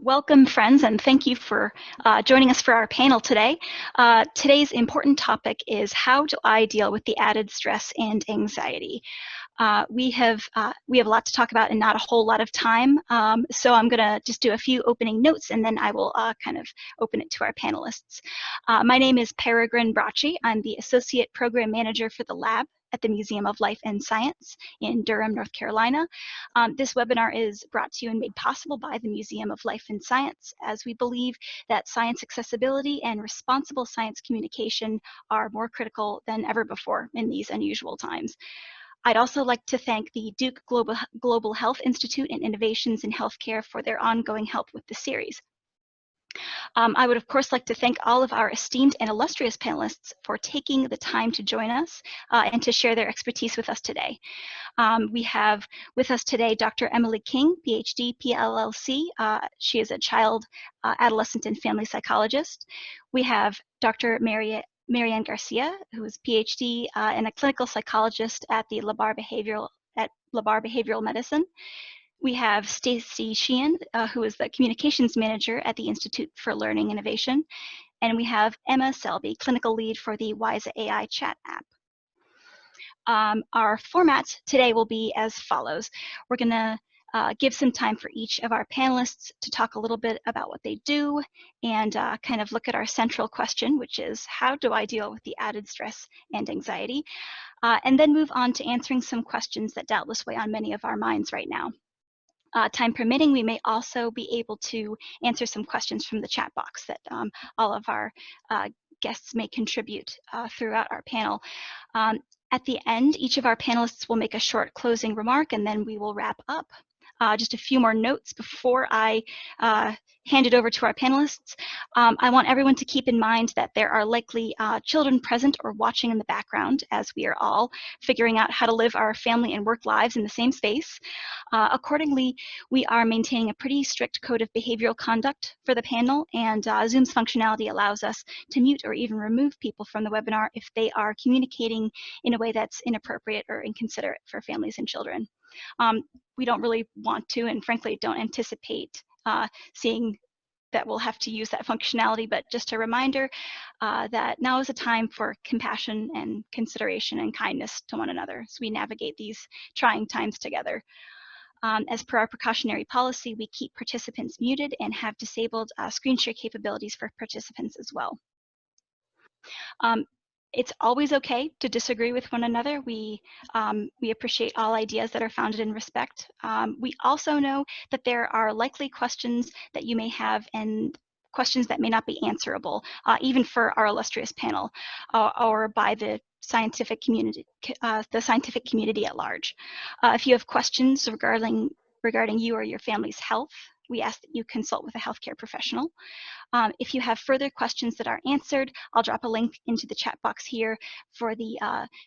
Welcome, friends, and thank you for joining us for our panel today. Today's important topic is how do I deal with the added stress and anxiety? We have a lot to talk about and not a whole lot of time, so I'm going to just do a few opening notes and then I will kind of open it to our panelists. My name is Peregrine Bratschi. I'm the Associate Program Manager for the lab at the Museum of Life and Science in Durham, North Carolina. This webinar is brought to you and made possible by the Museum of Life and Science, as we believe that science accessibility and responsible science communication are more critical than ever before in these unusual times. I'd also like to thank the Duke Global Health Institute and Innovations in Healthcare for their ongoing help with the series. I would, of course, like to thank all of our esteemed and illustrious panelists for taking the time to join us and to share their expertise with us today. We have with us today Dr. Emily King, PhD, PLLC. She is a child, adolescent, and family psychologist. We have Dr. Marianne Garcia, who is PhD and a clinical psychologist at the LeBaur Behavioral Medicine. We have Stacey Sheehan, who is the communications manager at the Institute for Learning Innovation. And we have Emma Selby, clinical lead for the Wysa AI chat app. Our format today will be as follows. We're going to give some time for each of our panelists to talk a little bit about what they do and kind of look at our central question, which is how do I deal with the added stress and anxiety? And then move on to answering some questions that doubtless weigh on many of our minds right now. Time permitting, we may also be able to answer some questions from the chat box that all of our guests may contribute throughout our panel. At the end, each of our panelists will make a short closing remark and then we will wrap up. Just a few more notes before I hand it over to our panelists. I want everyone to keep in mind that there are likely children present or watching in the background as we are all figuring out how to live our family and work lives in the same space. Accordingly, we are maintaining a pretty strict code of behavioral conduct for the panel, and Zoom's functionality allows us to mute or even remove people from the webinar if they are communicating in a way that's inappropriate or inconsiderate for families and children. We don't really want to, and frankly don't anticipate seeing that we'll have to use that functionality, but just a reminder that now is a time for compassion and consideration and kindness to one another as we navigate these trying times together. As per our precautionary policy, we keep participants muted and have disabled screen share capabilities for participants as well. It's always okay to disagree with one another. We appreciate all ideas that are founded in respect. We also know that there are likely questions that you may have and questions that may not be answerable, even for our illustrious panel or by the scientific community at large. If you have questions regarding you or your family's health, we ask that you consult with a healthcare professional. If you have further questions that are answered, I'll drop a link into the chat box here for the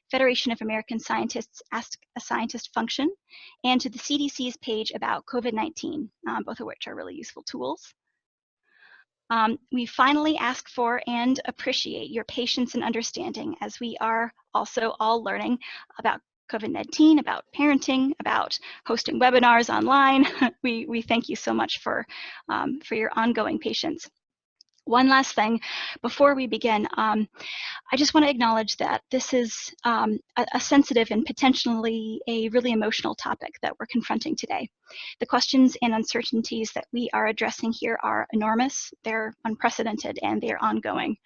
Federation of American Scientists Ask a Scientist function and to the CDC's page about COVID-19, both of which are really useful tools. We finally ask for and appreciate your patience and understanding as we are also all learning about COVID-19, about parenting, about hosting webinars online. We thank you so much for your ongoing patience. One last thing before we begin, I just want to acknowledge that this is a sensitive and potentially a really emotional topic that we're confronting today. The questions and uncertainties that we are addressing here are enormous, they're unprecedented, and they're ongoing.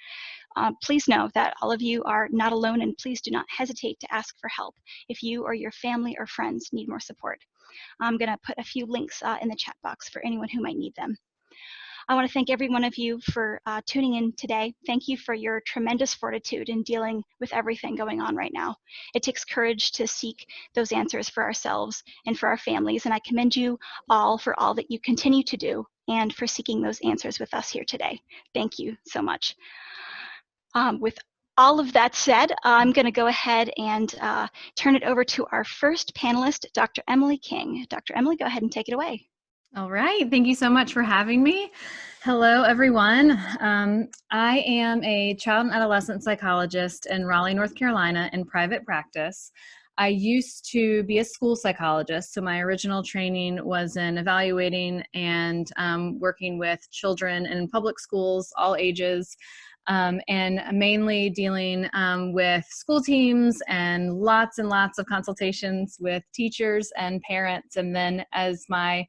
Please know that all of you are not alone, and please do not hesitate to ask for help if you or your family or friends need more support. I'm going to put a few links in the chat box for anyone who might need them. I want to thank every one of you for tuning in today. Thank you for your tremendous fortitude in dealing with everything going on right now. It takes courage to seek those answers for ourselves and for our families, and I commend you all for all that you continue to do and for seeking those answers with us here today. Thank you so much. With all of that said, I'm going to go ahead and turn it over to our first panelist, Dr. Emily King. Dr. Emily, go ahead and take it away. All right. Thank you so much for having me. Hello, everyone. I am a child and adolescent psychologist in Raleigh, North Carolina in private practice. I used to be a school psychologist. So my original training was in evaluating and working with children in public schools, all ages, and mainly dealing with school teams and lots of consultations with teachers and parents. And then as my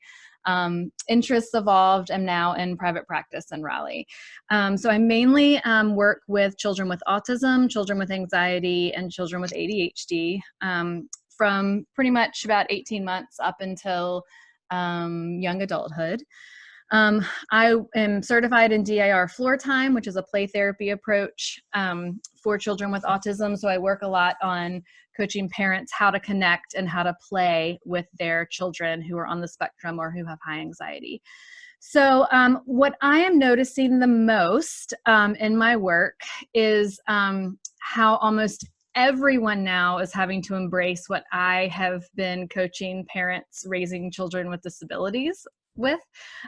interests evolved, I'm now in private practice in Raleigh. So I mainly work with children with autism, children with anxiety, and children with ADHD from pretty much about 18 months up until young adulthood. I am certified in DIR floor time, which is a play therapy approach for children with autism. So I work a lot on coaching parents how to connect and how to play with their children who are on the spectrum or who have high anxiety. So what I am noticing the most in my work is how almost everyone now is having to embrace what I have been coaching parents raising children with disabilities with,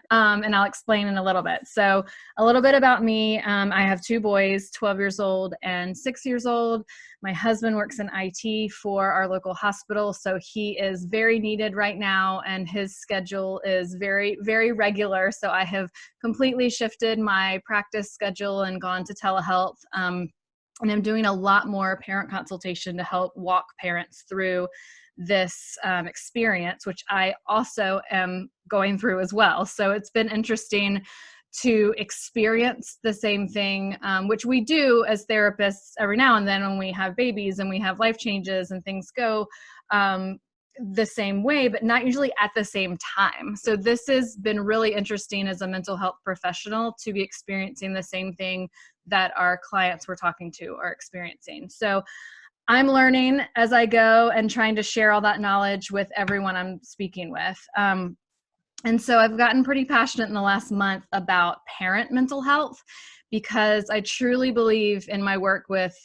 and I'll explain in a little bit. So a little bit about me. I have two boys, 12 years old and 6 years old. My husband works in IT for our local hospital, so he is very needed right now, and his schedule is very, very regular. So I have completely shifted my practice schedule and gone to telehealth. And I'm doing a lot more parent consultation to help walk parents through this experience, which I also am going through as well. So it's been interesting to experience the same thing, which we do as therapists every now and then when we have babies and we have life changes and things go the same way, but not usually at the same time. So this has been really interesting as a mental health professional to be experiencing the same thing that our clients we're talking to are experiencing. So I'm learning as I go and trying to share all that knowledge with everyone I'm speaking with. And so I've gotten pretty passionate in the last month about parent mental health, because I truly believe in my work with,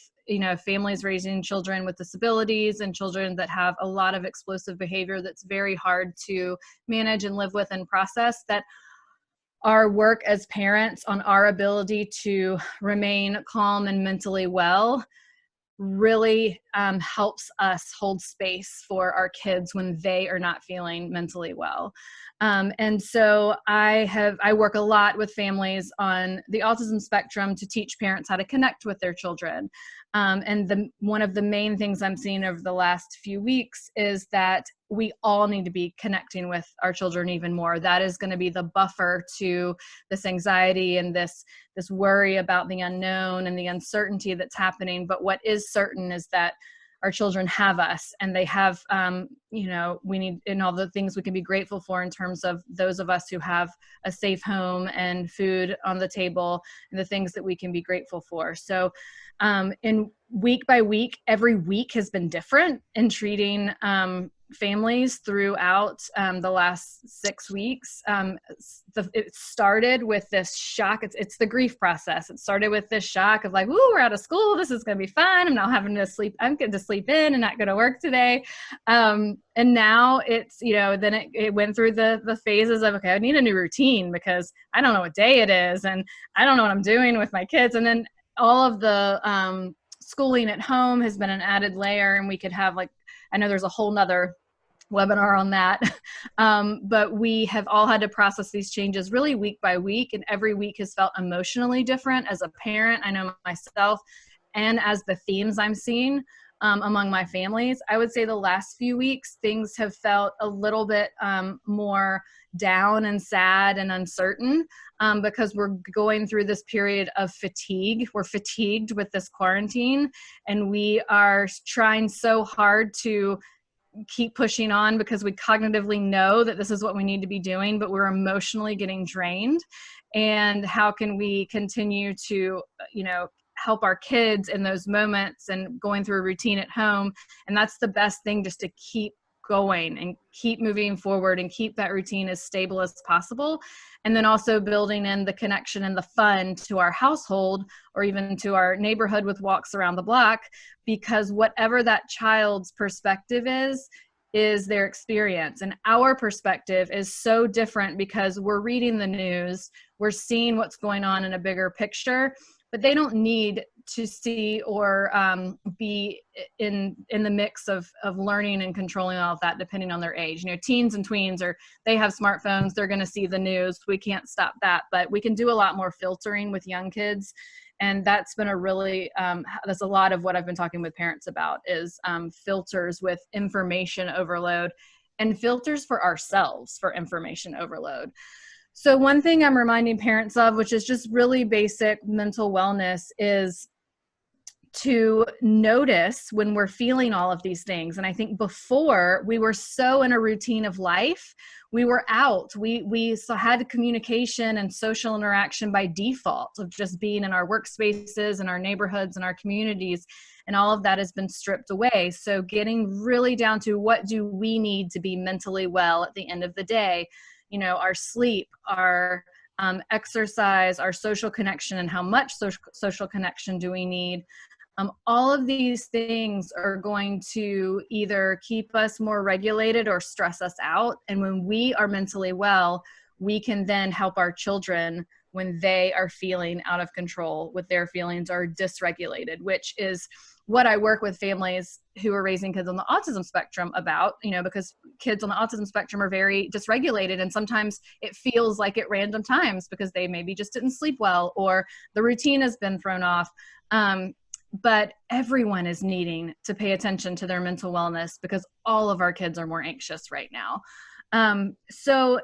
families raising children with disabilities and children that have a lot of explosive behavior that's very hard to manage and live with and process, that our work as parents on our ability to remain calm and mentally well really helps us hold space for our kids when they are not feeling mentally well. And so I work a lot with families on the autism spectrum to teach parents how to connect with their children. And one of the main things I'm seeing over the last few weeks is that we all need to be connecting with our children even more. That is going to be the buffer to this anxiety and this worry about the unknown and the uncertainty that's happening. But what is certain is that our children have us, and they have, we need, and all the things we can be grateful for in terms of those of us who have a safe home and food on the table, and the things that we can be grateful for. So in week by week, every week has been different in treating families throughout the last 6 weeks. It started with this shock. It's the grief process. It started with this shock of like, ooh, we're out of school. This is going to be fun. I'm not having to sleep. I'm getting to sleep in and not going to work today. And now it's, then it went through the phases of, okay, I need a new routine because I don't know what day it is and I don't know what I'm doing with my kids. And then all of the schooling at home has been an added layer, and we could have I know there's a whole nother webinar on that. But we have all had to process these changes really week by week, and every week has felt emotionally different as a parent. I know myself, and as the themes I'm seeing among my families, I would say the last few weeks, things have felt a little bit more down and sad and uncertain because we're going through this period of fatigue. We're fatigued with this quarantine, and we are trying so hard to keep pushing on because we cognitively know that this is what we need to be doing, but we're emotionally getting drained. And how can we continue to, help our kids in those moments and going through a routine at home? And that's the best thing, just to keep going and keep moving forward and keep that routine as stable as possible. And then also building in the connection and the fun to our household or even to our neighborhood with walks around the block, because whatever that child's perspective is their experience. And our perspective is so different because we're reading the news, we're seeing what's going on in a bigger picture, but they don't need to see or be in the mix of learning and controlling all of that, depending on their age. Teens and tweens they have smartphones, they're going to see the news. We can't stop that, but we can do a lot more filtering with young kids. And that's been a really, that's a lot of what I've been talking with parents about is filters with information overload and filters for ourselves for information overload. So one thing I'm reminding parents of, which is just really basic mental wellness, is to notice when we're feeling all of these things. And I think before we were so in a routine of life, we were out. We had communication and social interaction by default of just being in our workspaces and our neighborhoods and our communities. And all of that has been stripped away. So getting really down to what do we need to be mentally well at the end of the day? Our sleep, our exercise, our social connection, and how much social connection do we need? All of these things are going to either keep us more regulated or stress us out. And when we are mentally well, we can then help our children when they are feeling out of control with their feelings or dysregulated, which is what I work with families who are raising kids on the autism spectrum about, because kids on the autism spectrum are very dysregulated. And sometimes it feels like at random times because they maybe just didn't sleep well or the routine has been thrown off. But everyone is needing to pay attention to their mental wellness because all of our kids are more anxious right now. So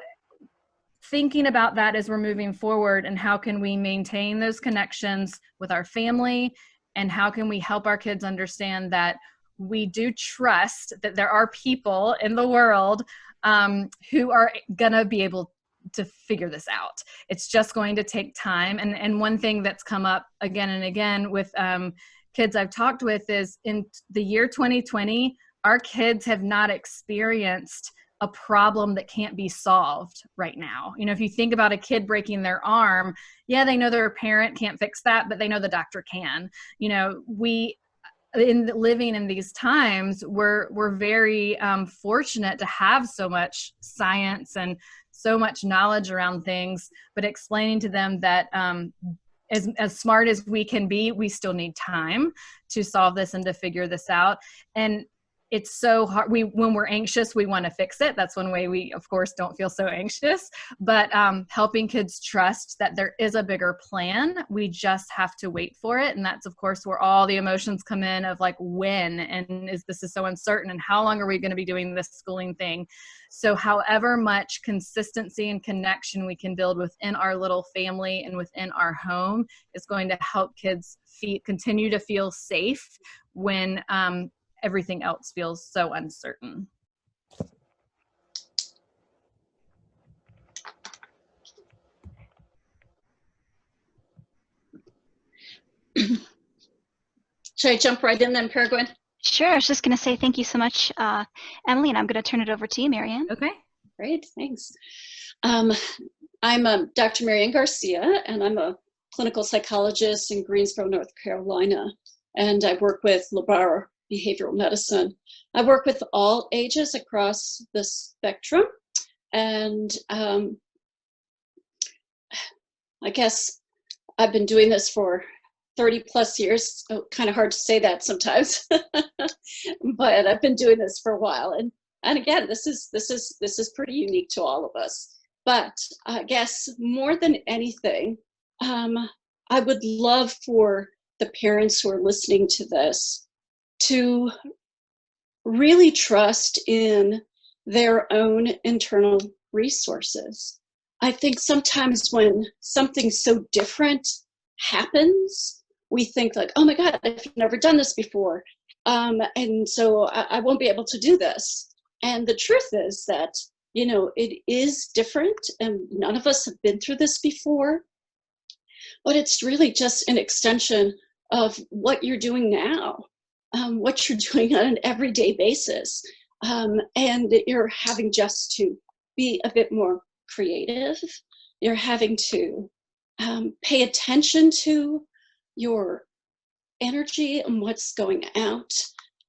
thinking about that as we're moving forward and how can we maintain those connections with our family and how can we help our kids understand that we do trust that there are people in the world who are going to be able to figure this out. It's just going to take time. And one thing that's come up again and again with kids I've talked with is in the year 2020, our kids have not experienced a problem that can't be solved right now. If you think about a kid breaking their arm, yeah, they know their parent can't fix that, but they know the doctor can. We in living in these times, we're very fortunate to have so much science and so much knowledge around things, but explaining to them that as smart as we can be, we still need time to solve this and to figure this out. And it's so hard. When we're anxious, we want to fix it. That's one way we, of course, don't feel so anxious. But helping kids trust that there is a bigger plan. We just have to wait for it. And that's, of course, where all the emotions come in of like when and this is so uncertain and how long are we going to be doing this schooling thing? So however much consistency and connection we can build within our little family and within our home is going to help kids continue to feel safe when everything else feels so uncertain. Should I jump right in then, Peregrine? Sure. I was just going to say thank you so much, Emily, and I'm going to turn it over to you, Marianne. Okay, great, thanks. I'm Dr. Marianne Garcia, and I'm a clinical psychologist in Greensboro, North Carolina, and I work with LeBaur behavioral medicine. I work with all ages across the spectrum, and I guess I've been doing this for 30 plus years. Oh, kind of hard to say that sometimes, but I've been doing this for a while. And again, this is pretty unique to all of us. But I guess more than anything, I would love for the parents who are listening to this to really trust in their own internal resources. I think sometimes when something so different happens, we think like, oh my God, I've never done this before. And so I won't be able to do this. And the truth is that, it is different and none of us have been through this before, but it's really just an extension of what you're doing now. What you're doing on an everyday basis. And you're having just to be a bit more creative. You're having to pay attention to your energy and what's going out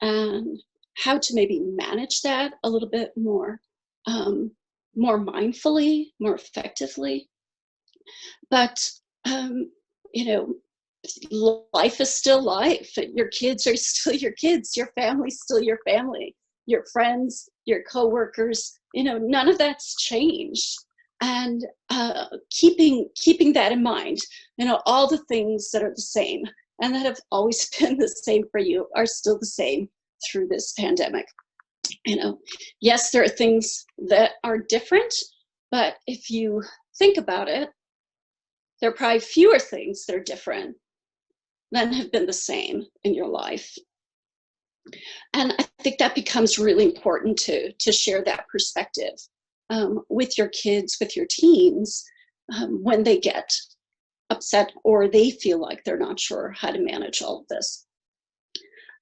and how to maybe manage that a little bit more mindfully, more effectively. But, life is still life. Your kids are still your kids. Your family's still your family. Your friends, your coworkers, none of that's changed. And keeping that in mind, all the things that are the same and that have always been the same for you are still the same through this pandemic. Yes, there are things that are different, but if you think about it, there are probably fewer things that are different than have been the same in your life. And I think that becomes really important to share that perspective with your kids, with your teens, when they get upset or they feel like they're not sure how to manage all of this.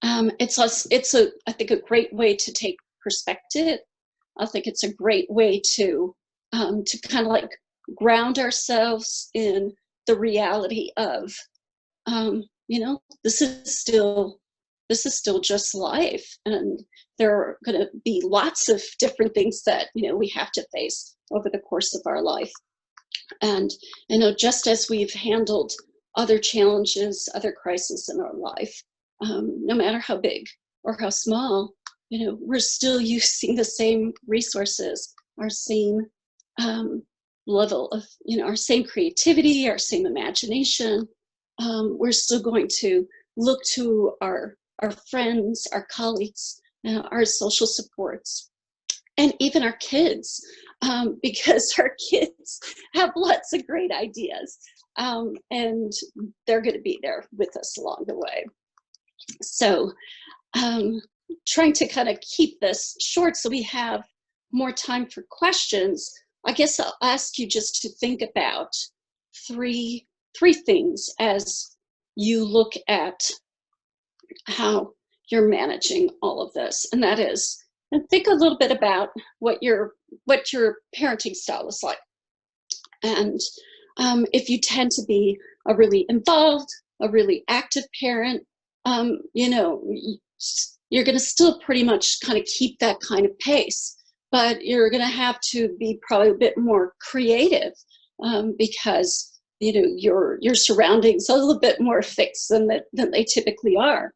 It's I think a great way to take perspective. I think it's a great way to kind of like ground ourselves in the reality of, this is still just life, and there are going to be lots of different things that we have to face over the course of our life. And just as we've handled other challenges, other crises in our life, no matter how big or how small, we're still using the same resources, our same level of, our same creativity, our same imagination. We're still going to look to our friends, our colleagues, our social supports, and even our kids, because our kids have lots of great ideas, and they're going to be there with us along the way. So trying to kind of keep this short so we have more time for questions, I guess I'll ask you just to think about three things as you look at how you're managing all of this. And that is, and think a little bit about what your parenting style is like. And if you tend to be a really involved, a really active parent, you're going to still pretty much kind of keep that kind of pace, but you're going to have to be probably a bit more creative, because your surroundings are a little bit more fixed than they typically are.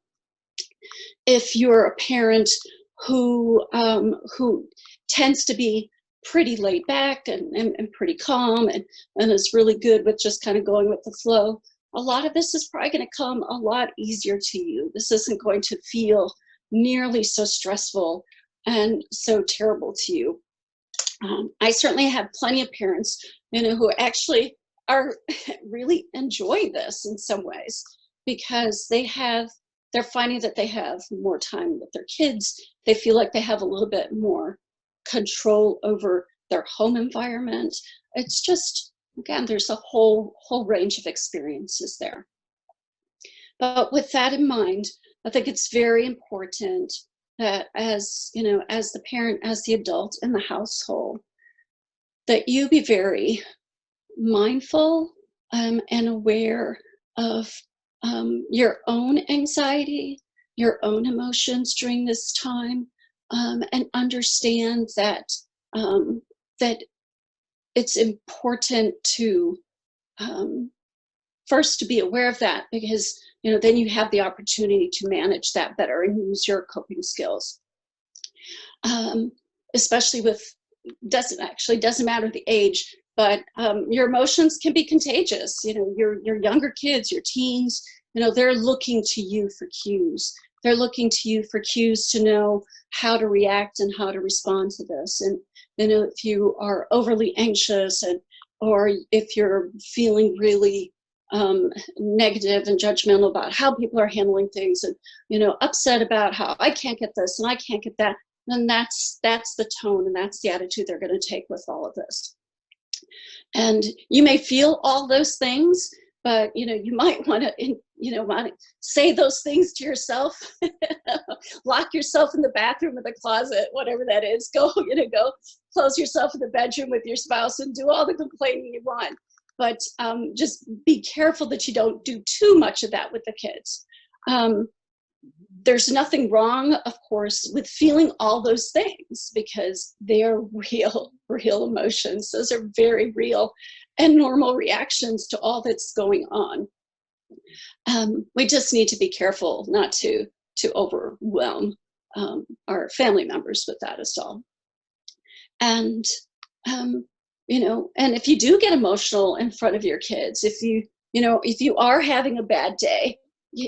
If you're a parent who tends to be pretty laid back and pretty calm and is really good with just kind of going with the flow, a lot of this is probably going to come a lot easier to you. This isn't going to feel nearly so stressful and so terrible to you. I certainly have plenty of parents, who actually are really enjoying this in some ways, because they're finding that they have more time with their kids. They feel like they have a little bit more control over their home environment. It's just, again, there's a whole range of experiences there. But with that in mind, I think it's very important that as the parent, as the adult in the household, that you be very mindful and aware of your own anxiety, your own emotions during this time, and understand that that it's important to first to be aware of that, because then you have the opportunity to manage that better and use your coping skills. Especially with doesn't matter the age, but your emotions can be contagious. Your younger kids, your teens, they're looking to you for cues. They're looking to you for cues to know how to react and how to respond to this. And if you are overly anxious or if you're feeling really negative and judgmental about how people are handling things, and upset about how I can't get this and I can't get that, then that's the tone and that's the attitude they're going to take with all of this. And you may feel all those things, but you might want to say those things to yourself. Lock yourself in the bathroom or the closet, whatever that is. Go close yourself in the bedroom with your spouse and do all the complaining you want. But just be careful that you don't do too much of that with the kids. There's nothing wrong, of course, with feeling all those things, because they are real emotions. Those are very real and normal reactions to all that's going on. We just need to be careful not to overwhelm our family members with that as well. And and if you do get emotional in front of your kids, if you are having a bad day,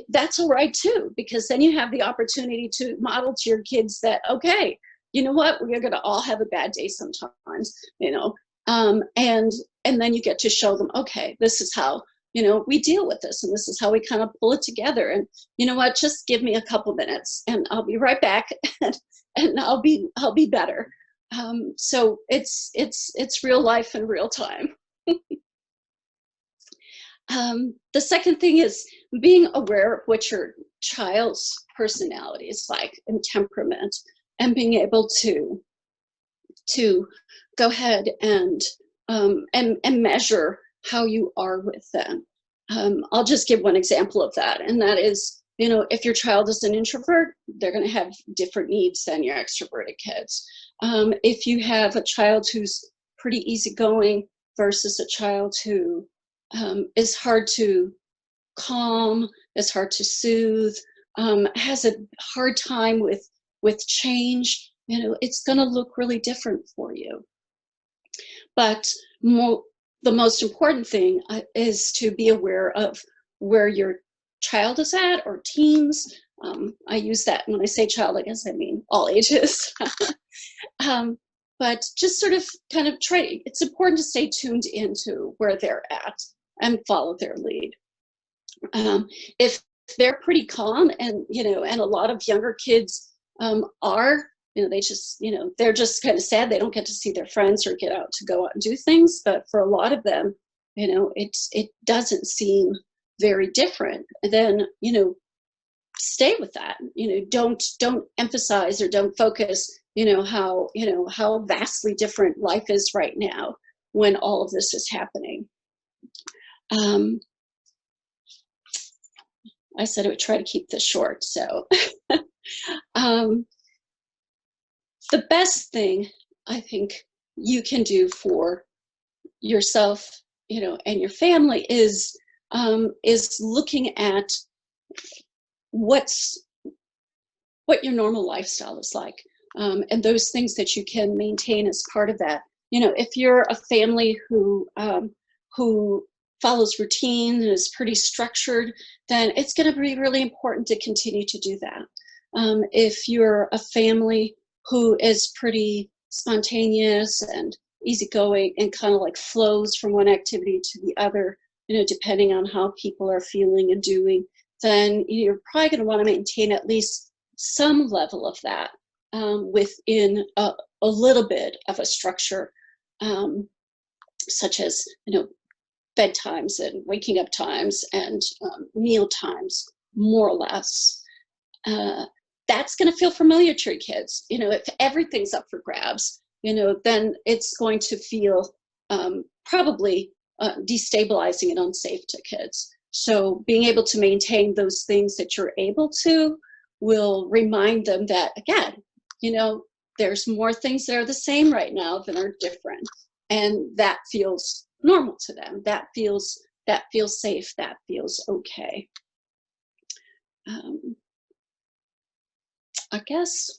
that's all right too, because then you have the opportunity to model to your kids that, okay, you know what, we're going to all have a bad day sometimes, and then you get to show them, okay, this is how we deal with this, and this is how we kind of pull it together. And you know what, just give me a couple minutes and I'll be right back, and I'll be better. So it's real life in real time. The second thing is being aware of what your child's personality is like and temperament, and being able to go ahead and measure how you are with them. I'll just give one example of that, and that is, if your child is an introvert, they're going to have different needs than your extroverted kids. If you have a child who's pretty easygoing versus a child who is hard to calm, is hard to soothe, has a hard time with change, it's going to look really different for you. But the most important thing is to be aware of where your child is at, or teens. I use that when I say child, I guess I mean all ages. But just sort of kind of try, it's important to stay tuned into where they're at and follow their lead. If they're pretty calm, and and a lot of younger kids are, they just, they're just kind of sad they don't get to see their friends or get out to go out and do things. But for a lot of them, it doesn't seem very different. Then, stay with that. Don't emphasize or don't focus, how vastly different life is right now when all of this is happening. I said I would try to keep this short, so the best thing I think you can do for yourself, and your family is looking at what your normal lifestyle is like, and those things that you can maintain as part of that. If you're a family who follows routine and is pretty structured, then it's going to be really important to continue to do that. If you're a family who is pretty spontaneous and easygoing and kind of like flows from one activity to the other, depending on how people are feeling and doing, then you're probably going to want to maintain at least some level of that within a little bit of a structure, such as bedtimes and waking up times and meal times, more or less. That's going to feel familiar to your kids. If everything's up for grabs, then it's going to feel probably destabilizing and unsafe to kids. So being able to maintain those things that you're able to will remind them that, again, there's more things that are the same right now than are different. And that feels normal to them. That feels safe. That feels okay. I guess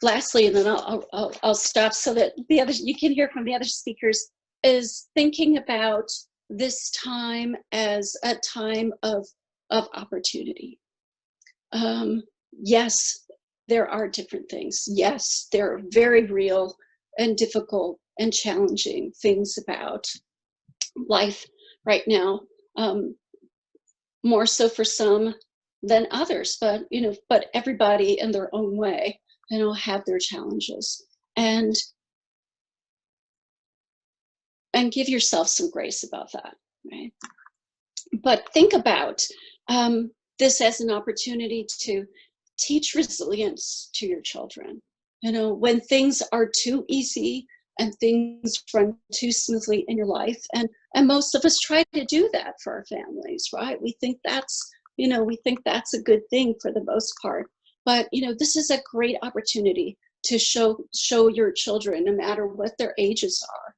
lastly, and then I'll stop so that you can hear from the other speakers, is thinking about this time as a time of opportunity. Yes, there are different things. Yes, there are very real and difficult and challenging things about life right now, more so for some than others, but everybody in their own way, have their challenges, and give yourself some grace about that, right? But think about this as an opportunity to teach resilience to your children. When things are too easy and things run too smoothly in your life, and most of us try to do that for our families, right? We think that's a good thing for the most part. But this is a great opportunity to show your children, no matter what their ages are,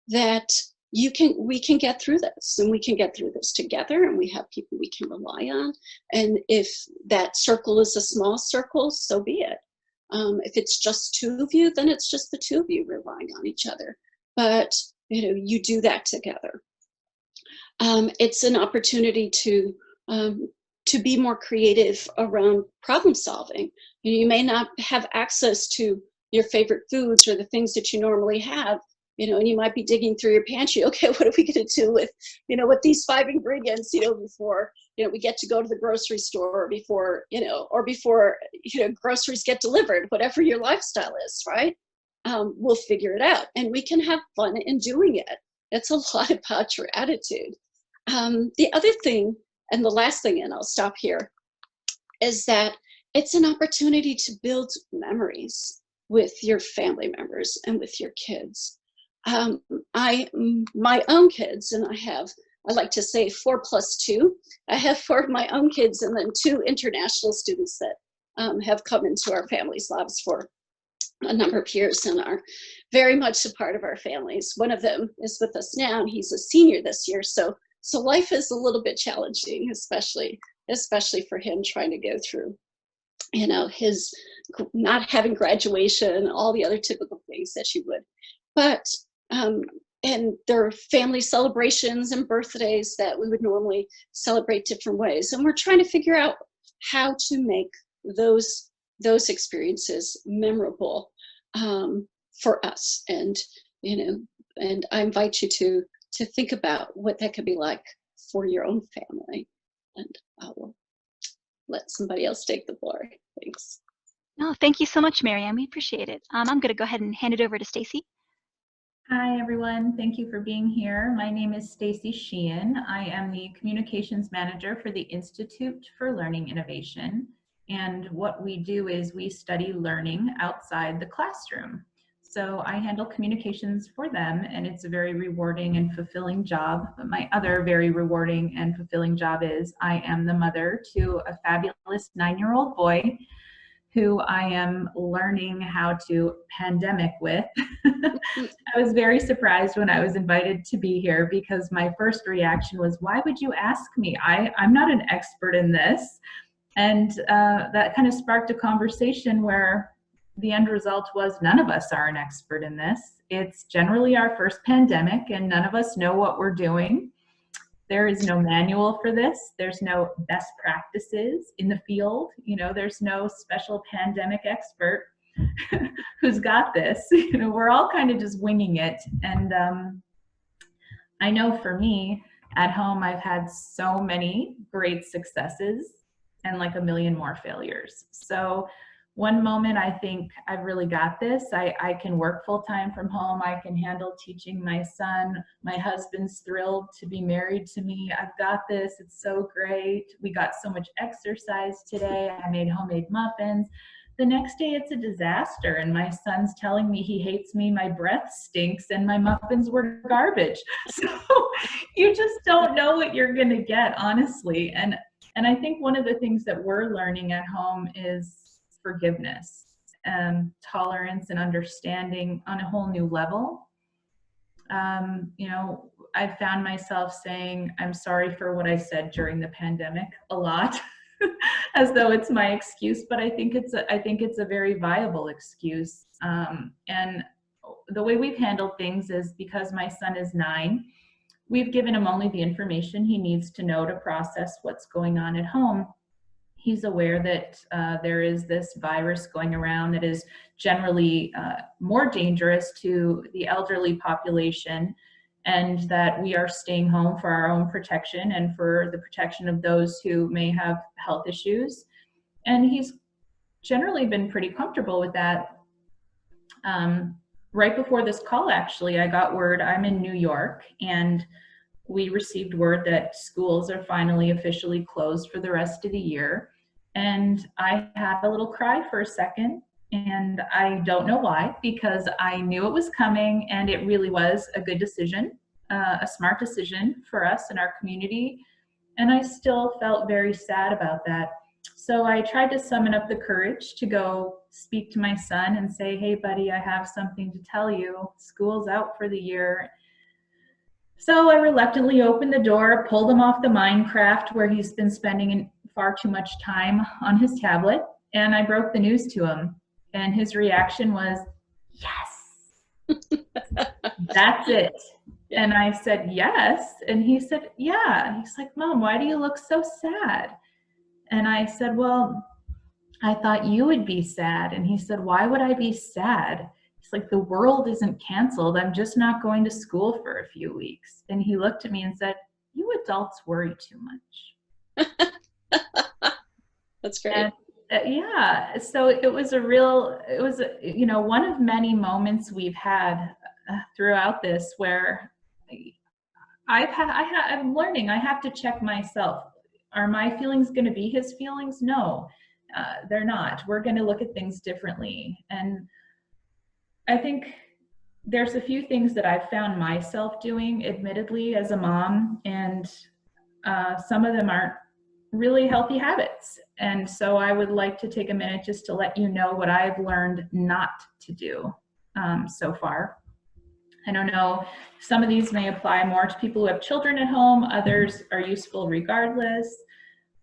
that we can get through this, and we can get through this together, and we have people we can rely on. And if that circle is a small circle, so be it. If it's just two of you, then it's just the two of you relying on each other. But you do that together. It's an opportunity to be more creative around problem solving. You may not have access to your favorite foods or the things that you normally have, and you might be digging through your pantry. Okay, what are we going to do with, with these 5 ingredients, before, we get to go to the grocery store, or before, groceries get delivered, whatever your lifestyle is, right? We'll figure it out, and we can have fun in doing it. It's a lot about your attitude. The other thing, and the last thing, and I'll stop here, is that it's an opportunity to build memories with your family members and with your kids. My own kids, and I like to say 4 plus 2. I have 4 of my own kids, and then 2 international students that have come into our family's lives for a number of years and are very much a part of our families. One of them is with us now, and he's a senior this year. So life is a little bit challenging, especially for him, trying to go through, his not having graduation, all the other typical things that you would. But and there are family celebrations and birthdays that we would normally celebrate different ways, and we're trying to figure out how to make those experiences memorable for us. And and I invite you to think about what that could be like for your own family. And I will let somebody else take the floor. Thanks. No, thank you so much, Marianne. We appreciate it. I'm going to go ahead and hand it over to Stacey. Hi, everyone. Thank you for being here. My name is Stacey Sheehan. I am the Communications Manager for the Institute for Learning Innovation. And what we do is we study learning outside the classroom. So I handle communications for them, and it's a very rewarding and fulfilling job. But my other very rewarding and fulfilling job is I am the mother to a fabulous 9-year-old boy who I am learning how to pandemic with. I was very surprised when I was invited to be here, because my first reaction was, why would you ask me? I'm not an expert in this. And that kind of sparked a conversation where the end result was none of us are an expert in this. It's generally our first pandemic, and none of us know what we're doing. There is no manual for this. There's no best practices in the field. There's no special pandemic expert who's got this. We're all kind of just winging it. And I know for me at home, I've had so many great successes and like a million more failures. So one moment I think I've really got this. I can work full-time from home. I can handle teaching my son. My husband's thrilled to be married to me. I've got this. It's so great. We got so much exercise today. I made homemade muffins. The next day it's a disaster, and my son's telling me he hates me, my breath stinks, and my muffins were garbage. So you just don't know what you're going to get, honestly. And I think one of the things that we're learning at home is forgiveness, tolerance, and understanding on a whole new level. I found myself saying, I'm sorry for what I said during the pandemic a lot, as though it's my excuse, but I think it's a very viable excuse. And the way we've handled things is, because my son is 9, we've given him only the information he needs to know to process what's going on at home. He's aware that there is this virus going around that is generally more dangerous to the elderly population, and that we are staying home for our own protection and for the protection of those who may have health issues. And he's generally been pretty comfortable with that. Right before this call, actually, I got word, I'm in New York, and we received word that schools are finally officially closed for the rest of the year. And I had a little cry for a second, and I don't know why, because I knew it was coming, and it really was a good decision, a smart decision for us and our community. And I still felt very sad about that. So I tried to summon up the courage to go speak to my son and say, hey, buddy, I have something to tell you. School's out for the year. So I reluctantly opened the door, pulled him off the Minecraft where he's been spending far too much time on his tablet, and I broke the news to him. And his reaction was, yes, that's it. And I said, yes. And he said, yeah. He's like, Mom, why do you look so sad? And I said, well, I thought you would be sad. And he said, why would I be sad? It's like, the world isn't canceled. I'm just not going to school for a few weeks. And he looked at me and said, you adults worry too much. That's great. And, yeah. So it was one of many moments we've had throughout this where I'm learning. I have to check myself. Are my feelings going to be his feelings? No, they're not. We're going to look at things differently. And I think there's a few things that I've found myself doing, admittedly, as a mom, and some of them aren't really healthy habits. And so I would like to take a minute just to let you know what I've learned not to do so far. I don't know, some of these may apply more to people who have children at home, others are useful regardless,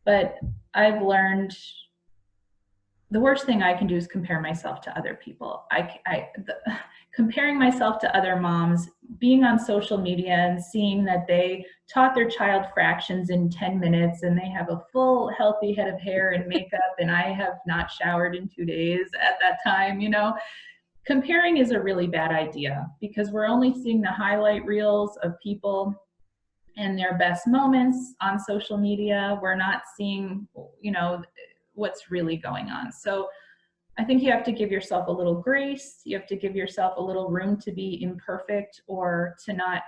but I've learned the worst thing I can do is compare myself to other people. Comparing myself to other moms, being on social media and seeing that they taught their child fractions in 10 minutes and they have a full healthy head of hair and makeup and I have not showered in 2 days at that time, comparing is a really bad idea because we're only seeing the highlight reels of people and their best moments on social media. We're not seeing, what's really going on. So I think you have to give yourself a little grace. You have to give yourself a little room to be imperfect or to not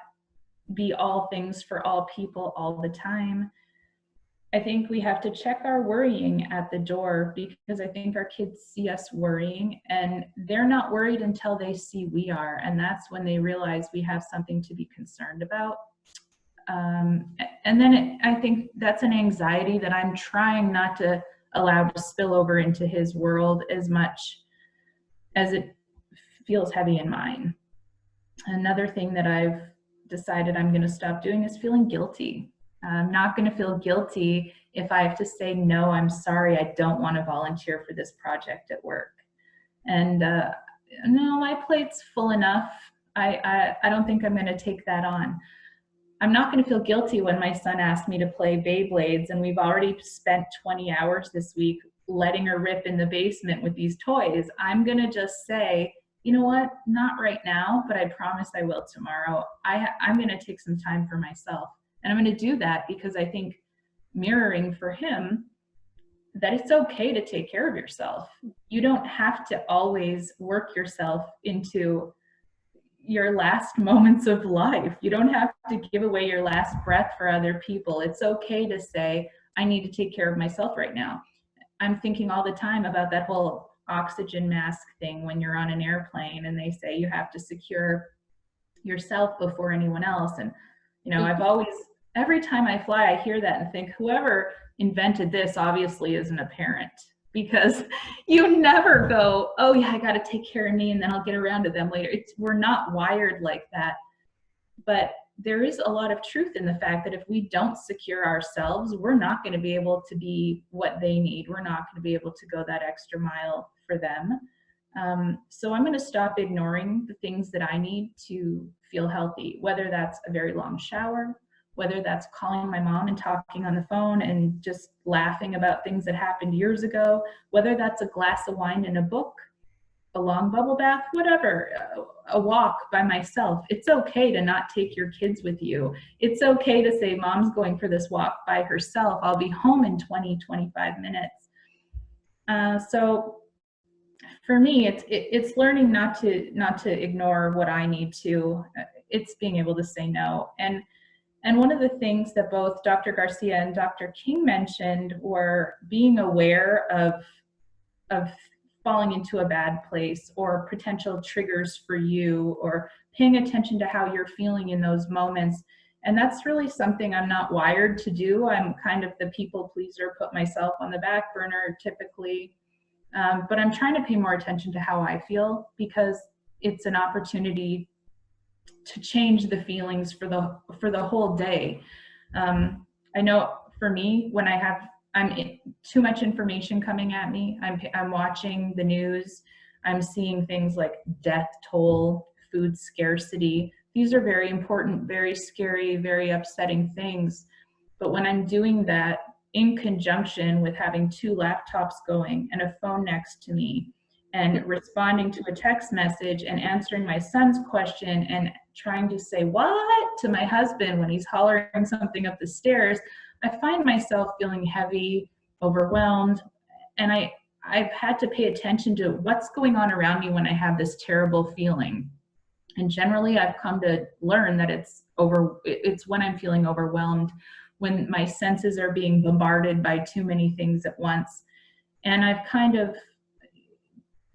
be all things for all people all the time. I think we have to check our worrying at the door because I think our kids see us worrying and they're not worried until they see we are. And that's when they realize we have something to be concerned about. And then I think that's an anxiety that I'm trying not to allow to spill over into his world as much as it feels heavy in mine. Another thing that I've decided I'm going to stop doing is feeling guilty. I'm not going to feel guilty if I have to say, no, I'm sorry, I don't want to volunteer for this project at work. And no, my plate's full enough. I don't think I'm going to take that on. I'm not going to feel guilty when my son asked me to play Beyblades and we've already spent 20 hours this week letting her rip in the basement with these toys. I'm going to just say, you know what, not right now, but I promise I will tomorrow. I'm going to take some time for myself. And I'm going to do that because I think mirroring for him that it's okay to take care of yourself. You don't have to always work yourself into your last moments of life. You don't have to give away your last breath for other people. It's okay to say, I need to take care of myself right now. I'm thinking all the time about that whole oxygen mask thing when you're on an airplane and they say you have to secure yourself before anyone else. And, I've always, every time I fly, I hear that and think, whoever invented this obviously isn't a parent. Because you never go, oh yeah, I got to take care of me and then I'll get around to them later. We're not wired like that. But there is a lot of truth in the fact that if we don't secure ourselves, we're not going to be able to be what they need. We're not going to be able to go that extra mile for them. So I'm going to stop ignoring the things that I need to feel healthy, whether that's a very long shower, whether that's calling my mom and talking on the phone and just laughing about things that happened years ago, whether that's a glass of wine and a book, a long bubble bath, whatever, a walk by myself. It's okay to not take your kids with you. It's okay to say, Mom's going for this walk by herself. I'll be home in 20, 25 minutes. So for me, it's learning not to ignore what I need to. It's being able to say no. And one of the things that both Dr. Garcia and Dr. King mentioned were being aware of falling into a bad place or potential triggers for you or paying attention to how you're feeling in those moments. And that's really something I'm not wired to do. I'm kind of the people pleaser, put myself on the back burner typically. But I'm trying to pay more attention to how I feel because it's an opportunity change the feelings for the whole day. I know for me, when too much information coming at me, I'm watching the news, I'm seeing things like death toll, food scarcity. These are very important, very scary, very upsetting things. But when I'm doing that in conjunction with having 2 laptops going and a phone next to me, and responding to a text message and answering my son's question and trying to say what to my husband when he's hollering something up the stairs, I find myself feeling heavy, overwhelmed, and I've had to pay attention to what's going on around me when I have this terrible feeling. And generally I've come to learn that it's when I'm feeling overwhelmed, when my senses are being bombarded by too many things at once. And I've kind of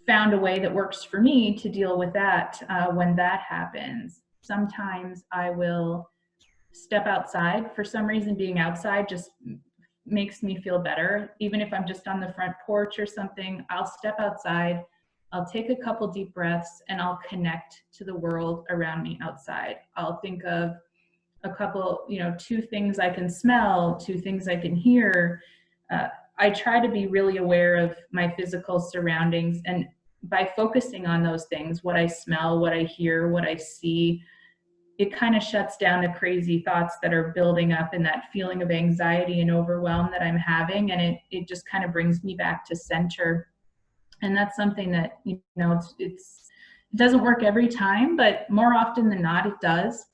found a way that works for me to deal with that when that happens. Sometimes I will step outside. For some reason, being outside just makes me feel better. Even if I'm just on the front porch or something, I'll step outside, I'll take a couple deep breaths, and I'll connect to the world around me outside. I'll think of a couple, 2 things I can smell, 2 things I can hear. I try to be really aware of my physical surroundings, and by focusing on those things, what I smell, what I hear, what I see, it kind of shuts down the crazy thoughts that are building up and that feeling of anxiety and overwhelm that I'm having, and it just kind of brings me back to center. And that's something that, it doesn't work every time, but more often than not, it does.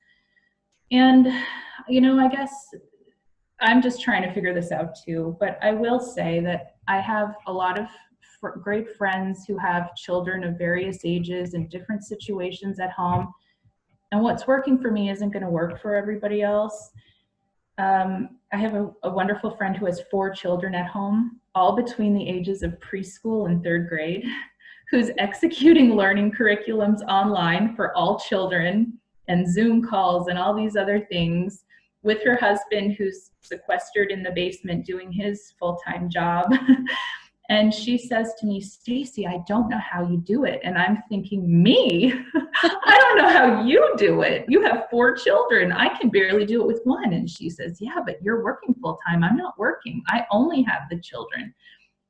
And, I guess I'm just trying to figure this out too, but I will say that I have a lot of great friends who have children of various ages and different situations at home. And what's working for me isn't going to work for everybody else. I have a wonderful friend who has 4 children at home, all between the ages of preschool and 3rd grade, who's executing learning curriculums online for all children and Zoom calls and all these other things, with her husband who's sequestered in the basement doing his full-time job. And she says to me, "Stacey, I don't know how you do it." And I'm thinking, me? I don't know how you do it. You have 4 children. I can barely do it with 1. And she says, "Yeah, but you're working full-time. I'm not working. I only have the children."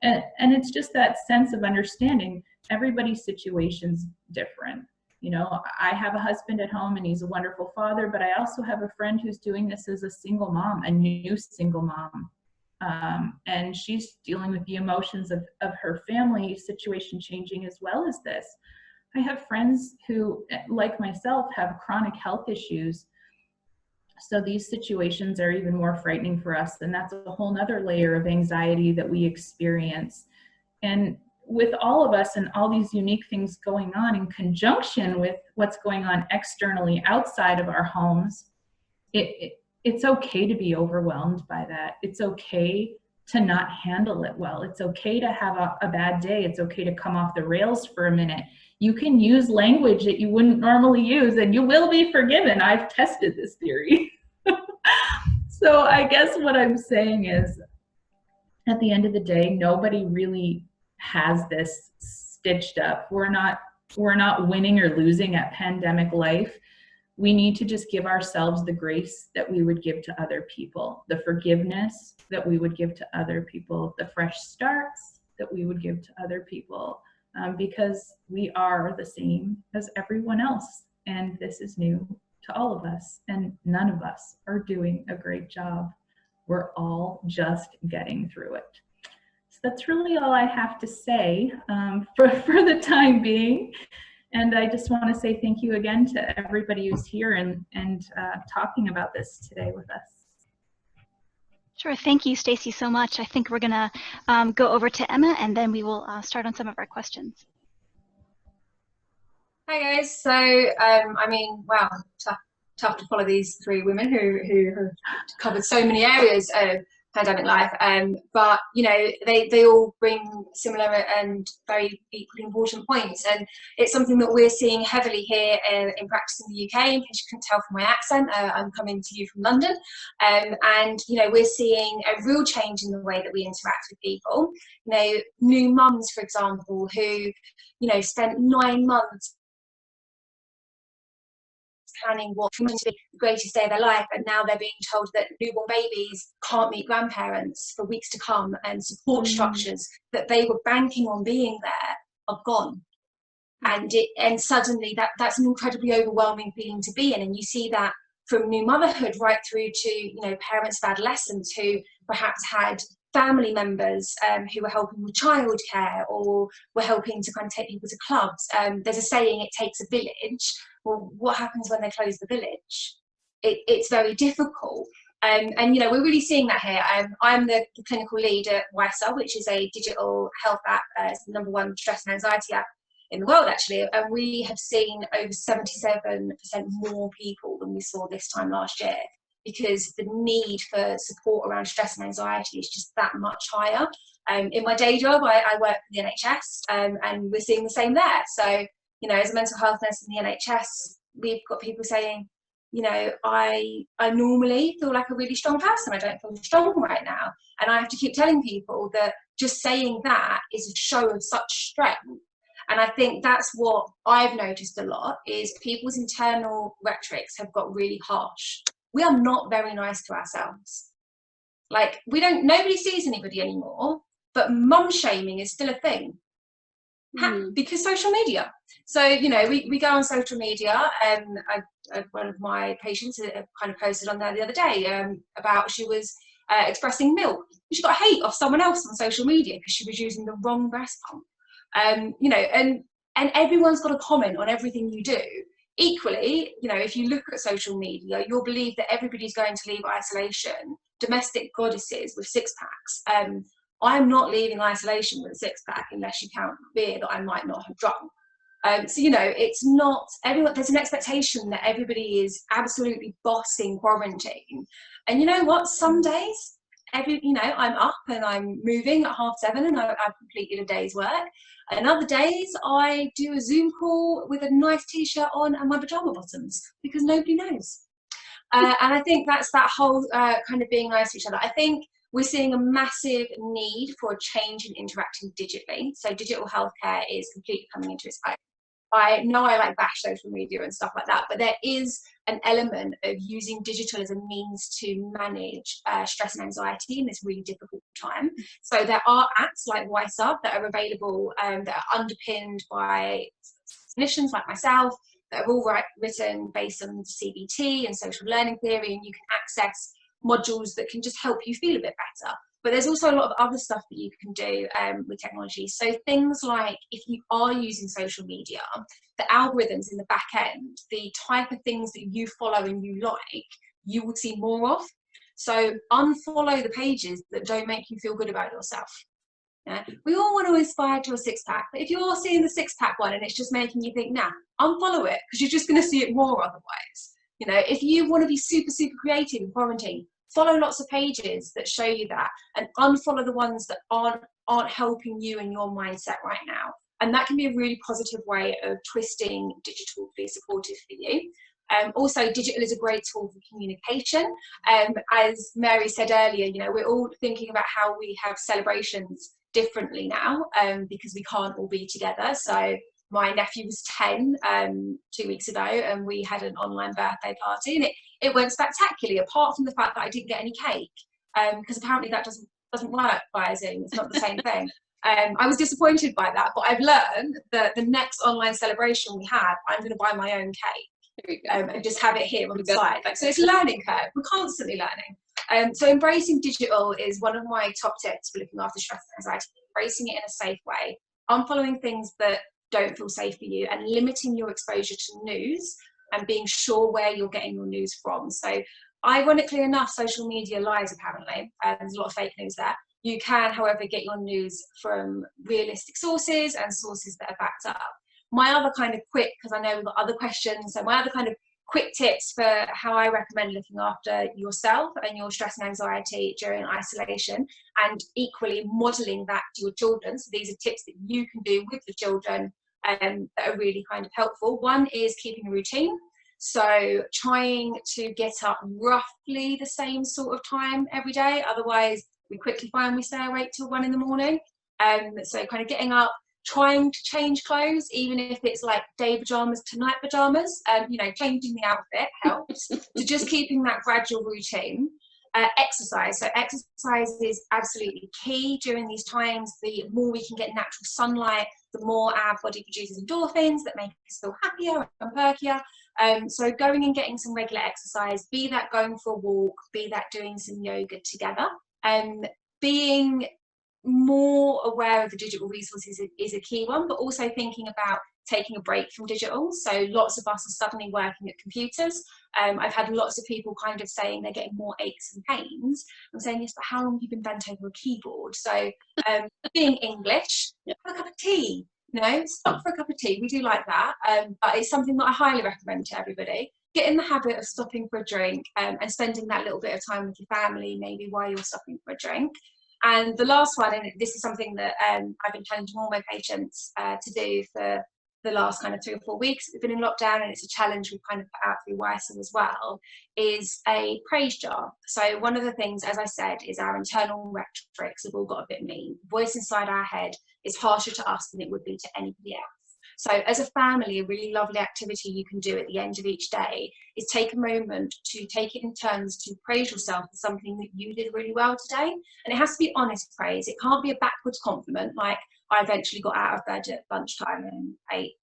And it's just that sense of understanding everybody's situation's different. I have a husband at home and he's a wonderful father, but I also have a friend who's doing this as a single mom, a new single mom. And she's dealing with the emotions of her family situation changing as well as this. I have friends who, like myself, have chronic health issues. So these situations are even more frightening for us. And that's a whole nother layer of anxiety that we experience. And with all of us and all these unique things going on in conjunction with what's going on externally outside of our homes, it's okay to be overwhelmed by that. It's okay to not handle it well. It's okay to have a bad day. It's okay to come off the rails for a minute. You can use language that you wouldn't normally use and you will be forgiven. I've tested this theory. So I guess what I'm saying is, at the end of the day, nobody really has this stitched up. We're not winning or losing at pandemic life. We need to just give ourselves the grace that we would give to other people, the forgiveness that we would give to other people, the fresh starts that we would give to other people, because we are the same as everyone else. And this is new to all of us, and none of us are doing a great job. We're all just getting through it. So that's really all I have to say for the time being. And I just want to say thank you again to everybody who's here and talking about this today with us. Sure, thank you, Stacey, so much. I think we're gonna go over to Emma, and then we will start on some of our questions. Hi guys. So wow, tough to follow these 3 women who have covered so many areas of pandemic life, but they all bring similar and very equally important points, and it's something that we're seeing heavily here in practice in the UK. In case you couldn't tell from my accent, I'm coming to you from London, and we're seeing a real change in the way that we interact with people. New mums, for example, who spent 9 months planning what's going to be the greatest day of their life, and now they're being told that newborn babies can't meet grandparents for weeks to come, and support structures that they were banking on being there are gone. And suddenly that's an incredibly overwhelming feeling to be in. And you see that from new motherhood right through to, you know, parents of adolescents who perhaps had family members who were helping with childcare, or were helping to kind of take people to clubs. There's a saying, it takes a village. Well, what happens when they close the village? It's very difficult. And you know, we're really seeing that here. I'm the clinical lead at Wysa, which is a digital health app. It's the #1 stress and anxiety app in the world, actually, and we have seen over 77% more people than we saw this time last year, because the need for support around stress and anxiety is just that much higher. In my day job, I work for the NHS, and we're seeing the same there. So, you know, as a mental health nurse in the NHS, we've got people saying, you know, I normally feel like a really strong person. I don't feel strong right now. And I have to keep telling people that just saying that is a show of such strength. And I think that's what I've noticed a lot, is people's internal rhetorics have got really harsh. We are not very nice to ourselves. Like, nobody sees anybody anymore, but mum shaming is still a thing. Because social media. So, you know, we go on social media, and one of my patients kind of posted on there the other day about she was expressing milk. She got hate off someone else on social media because she was using the wrong breast pump. You know, and everyone's got a comment on everything you do. Equally, you know, if you look at social media, you'll believe that everybody's going to leave isolation, domestic goddesses with six-packs. I'm not leaving isolation with a six-pack unless you count beer that I might not have drunk. So, you know, it's not everyone. There's an expectation that everybody is absolutely bossing quarantine. And you know what? Some days, you know, I'm up and I'm moving at 7:30 and I've completed a day's work. And other days I do a Zoom call with a nice t-shirt on and my pajama bottoms, because nobody knows. And I think that's that whole kind of being nice to each other. I think we're seeing a massive need for a change in interacting digitally. So digital healthcare is completely coming into its own. I know I like bash social media and stuff like that, but there is an element of using digital as a means to manage stress and anxiety in this really difficult time. So there are apps like Wysa that are available, that are underpinned by clinicians like myself, that are all written based on CBT and social learning theory, and you can access modules that can just help you feel a bit better. But there's also a lot of other stuff that you can do with technology. So things like, if you are using social media, the algorithms in the back end, the type of things that you follow and you like, you will see more of. So unfollow the pages that don't make you feel good about yourself. Yeah? We all want to aspire to a six-pack, but if you're seeing the six-pack one and it's just making you think, nah, unfollow it, because you're just going to see it more otherwise. You know, if you want to be super, super creative in quarantine, follow lots of pages that show you that, and unfollow the ones that aren't helping you in your mindset right now. And that can be a really positive way of twisting digital to be supportive for you. Also, digital is a great tool for communication. As Mary said earlier, you know, we're all thinking about how we have celebrations differently now, because we can't all be together. So my nephew was 10 2 weeks ago, and we had an online birthday party, and it went spectacularly, apart from the fact that I didn't get any cake, because apparently that doesn't work via Zoom. It's not the same thing. I was disappointed by that, but I've learned that the next online celebration we have, I'm going to buy my own cake and just have it here on the side. So it's a learning curve. We're constantly learning. So embracing digital is one of my top tips for looking after stress and anxiety. Embracing it in a safe way, unfollowing things that don't feel safe for you, and limiting your exposure to news, and being sure where you're getting your news from. So ironically enough, social media lies apparently. There's a lot of fake news there. You can, however, get your news from realistic sources and sources that are backed up. My other kind of quick, because I know we've got other questions, so my other kind of quick tips for how I recommend looking after yourself and your stress and anxiety during isolation, and equally modelling that to your children. So these are tips that you can do with the children that are really kind of helpful. One is keeping a routine. So trying to get up roughly the same sort of time every day. Otherwise, we quickly find we stay awake till 1 in the morning. So kind of getting up, trying to change clothes, even if it's like day pajamas to night pajamas, changing the outfit helps. So just keeping that gradual routine. Exercise. So exercise is absolutely key during these times. The more we can get natural sunlight, the more our body produces endorphins that make us feel happier and perkier. So going and getting some regular exercise, be that going for a walk, be that doing some yoga together, being more aware of the digital resources is a key one, but also thinking about taking a break from digital. So lots of us are suddenly working at computers. I've had lots of people kind of saying they're getting more aches and pains. I'm saying, yes, but how long have you been bent over a keyboard? So being English, have a cup of tea. Stop for a cup of tea. We do like that. But it's something that I highly recommend to everybody. Get in the habit of stopping for a drink and spending that little bit of time with your family, maybe while you're stopping for a drink. And the last one, and this is something that I've been challenging all my patients to do for the last kind of 3 or 4 weeks. We've been in lockdown, and it's a challenge we've kind of put out through Wysa as well, is a praise jar. So one of the things, as I said, is our internal rhetorics have all got a bit mean. Voice inside our head is harsher to us than it would be to anybody else. So as a family, a really lovely activity you can do at the end of each day is take a moment to take it in turns to praise yourself for something that you did really well today. And it has to be honest praise. It can't be a backwards compliment, like I eventually got out of bed at lunchtime and ate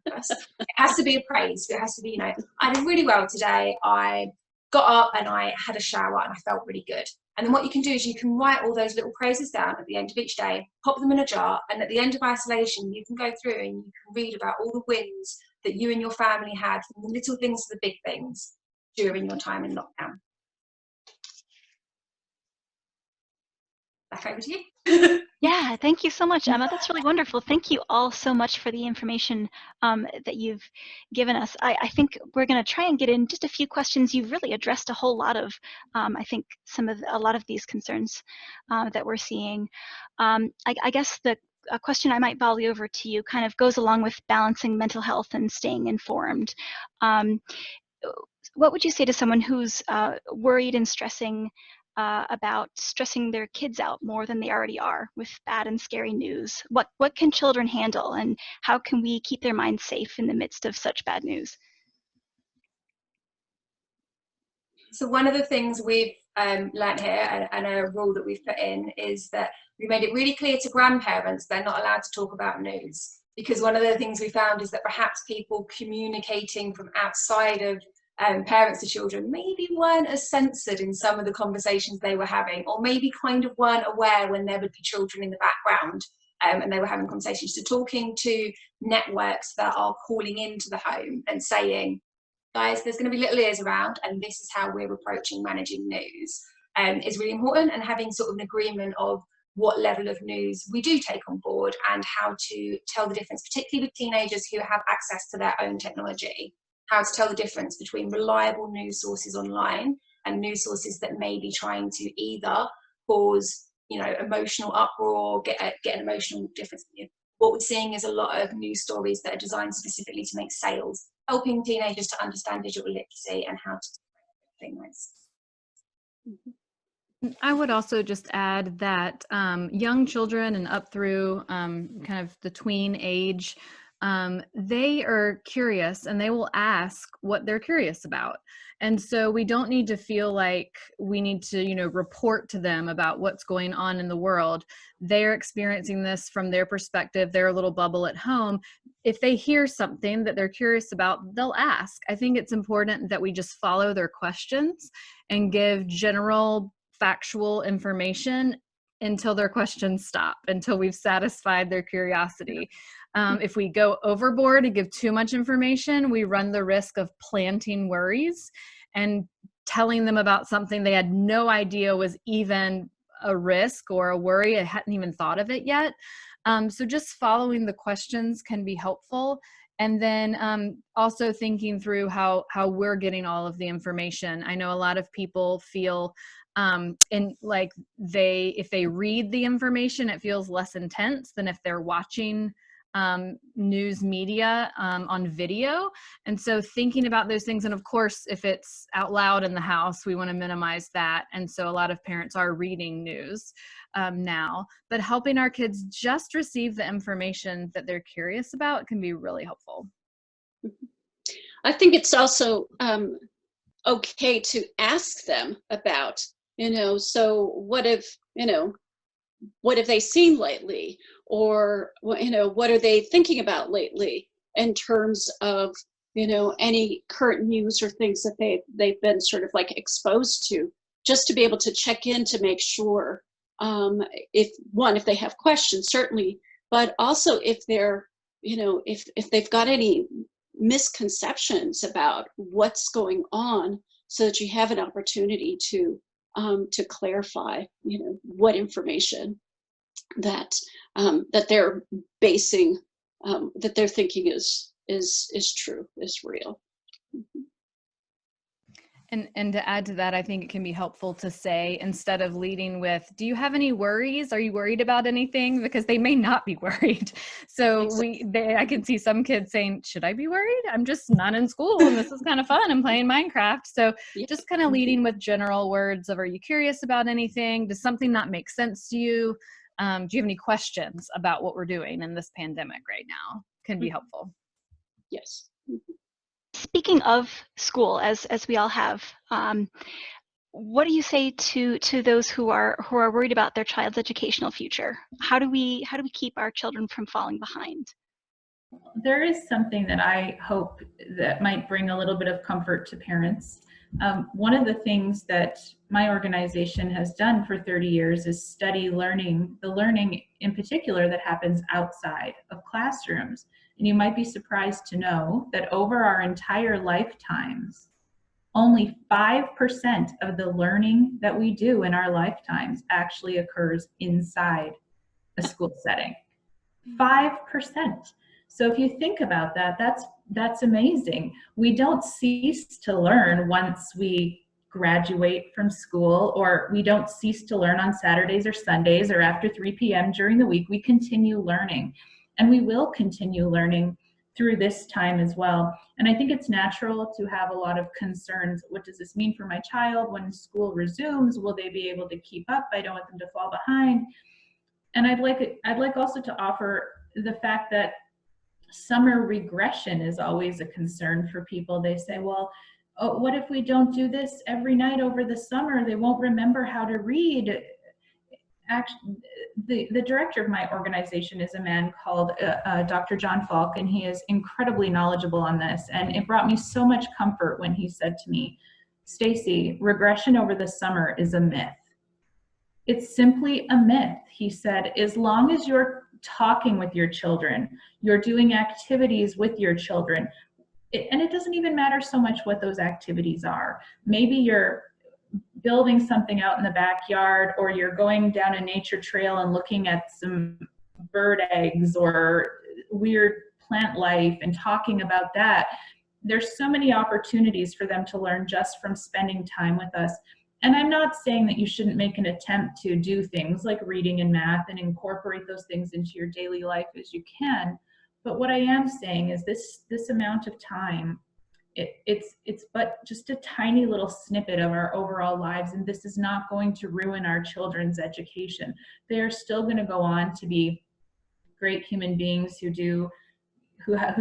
chocolate. It has to be a praise. It has to be, I did really well today. I got up and I had a shower and I felt really good. And then what you can do is you can write all those little praises down at the end of each day, pop them in a jar, and at the end of isolation, you can go through and you can read about all the wins that you and your family had, from the little things to the big things during your time in lockdown. Back over to you. Yeah, thank you so much, Emma. That's really wonderful. Thank you all so much for the information that you've given us. I think we're going to try and get in just a few questions. You've really addressed a whole lot of, I think, a lot of these concerns that we're seeing. I guess a question I might volley over to you kind of goes along with balancing mental health and staying informed. What would you say to someone who's worried and stressing about stressing their kids out more than they already are with bad and scary news? What can children handle, and how can we keep their minds safe in the midst of such bad news? So one of the things we've learned here, and a rule that we've put in, is that we made it really clear to grandparents they're not allowed to talk about news. Because one of the things we found is that perhaps people communicating from outside of parents to children maybe weren't as censored in some of the conversations they were having, or maybe kind of weren't aware when there would be children in the background and they were having conversations. So talking to networks that are calling into the home and saying, guys, there's going to be little ears around and this is how we're approaching managing news is really important, and having sort of an agreement of what level of news we do take on board and how to tell the difference, particularly with teenagers who have access to their own technology, how to tell the difference between reliable news sources online and news sources that may be trying to either cause, emotional uproar, get an emotional difference. What we're seeing is a lot of news stories that are designed specifically to make sales, helping teenagers to understand digital literacy and how to do things. I would also just add that young children and up through kind of the tween age, they are curious and they will ask what they're curious about. And so we don't need to feel like we need to, report to them about what's going on in the world. They're experiencing this from their perspective, their little bubble at home. If they hear something that they're curious about, they'll ask. I think it's important that we just follow their questions and give general factual information until their questions stop, until we've satisfied their curiosity. If we go overboard and give too much information, we run the risk of planting worries and telling them about something they had no idea was even a risk or a worry. I hadn't even thought of it yet. So just following the questions can be helpful. And then also thinking through how we're getting all of the information. I know a lot of people feel if they read the information, it feels less intense than if they're watching news media on video. And so thinking about those things, and of course, if it's out loud in the house, we want to minimize that. And so a lot of parents are reading news now, but helping our kids just receive the information that they're curious about can be really helpful. I think it's also okay to ask them about, so what have they seen lately? Or, what are they thinking about lately in terms of, any current news or things that they've been sort of like exposed to, just to be able to check in to make sure if they have questions, certainly, but also if they're, if they've got any misconceptions about what's going on, so that you have an opportunity to clarify, what information that they're basing, that they're thinking is true, is real. And to add to that, I think it can be helpful to say, instead of leading with, do you have any worries? Are you worried about anything? Because they may not be worried. So Exactly. I can see some kids saying, should I be worried? I'm just not in school and this is kind of fun. I'm playing Minecraft. So Yeah. just kind of leading with general words of, are you curious about anything? Does something not make sense to you? Do you have any questions about what we're doing in this pandemic right now? Can be helpful. Yes. Speaking of school, as we all have, what do you say to those who are worried about their child's educational future? How do we keep our children from falling behind? There is something that I hope that might bring a little bit of comfort to parents. One of the things that my organization has done for 30 years is study learning, the learning in particular that happens outside of classrooms. And you might be surprised to know that over our entire lifetimes, only 5% of the learning that we do in our lifetimes actually occurs inside a school setting. 5%. So if you think about that, that's amazing. We don't cease to learn once we graduate from school, or we don't cease to learn on Saturdays or Sundays or after 3 p.m. during the week. We continue learning, and we will continue learning through this time as well. And I think it's natural to have a lot of concerns. What does this mean for my child when school resumes? Will they be able to keep up? I don't want them to fall behind. And I'd like also to offer the fact that summer regression is always a concern for people. They say, well, oh, what if we don't do this every night over the summer? They won't remember how to read. Actually, the director of my organization is a man called Dr. John Falk, and he is incredibly knowledgeable on this. And it brought me so much comfort when he said to me, Stacey, regression over the summer is a myth. It's simply a myth. He said, as long as you're talking with your children, you're doing activities with your children, and it doesn't even matter so much what those activities are. Maybe you're building something out in the backyard, or you're going down a nature trail and looking at some bird eggs or weird plant life and talking about that. There's so many opportunities for them to learn just from spending time with us. And I'm not saying that you shouldn't make an attempt to do things like reading and math and incorporate those things into your daily life as you can. But what I am saying is this amount of time, it's but just a tiny little snippet of our overall lives, and this is not going to ruin our children's education. They are still going to go on to be great human beings who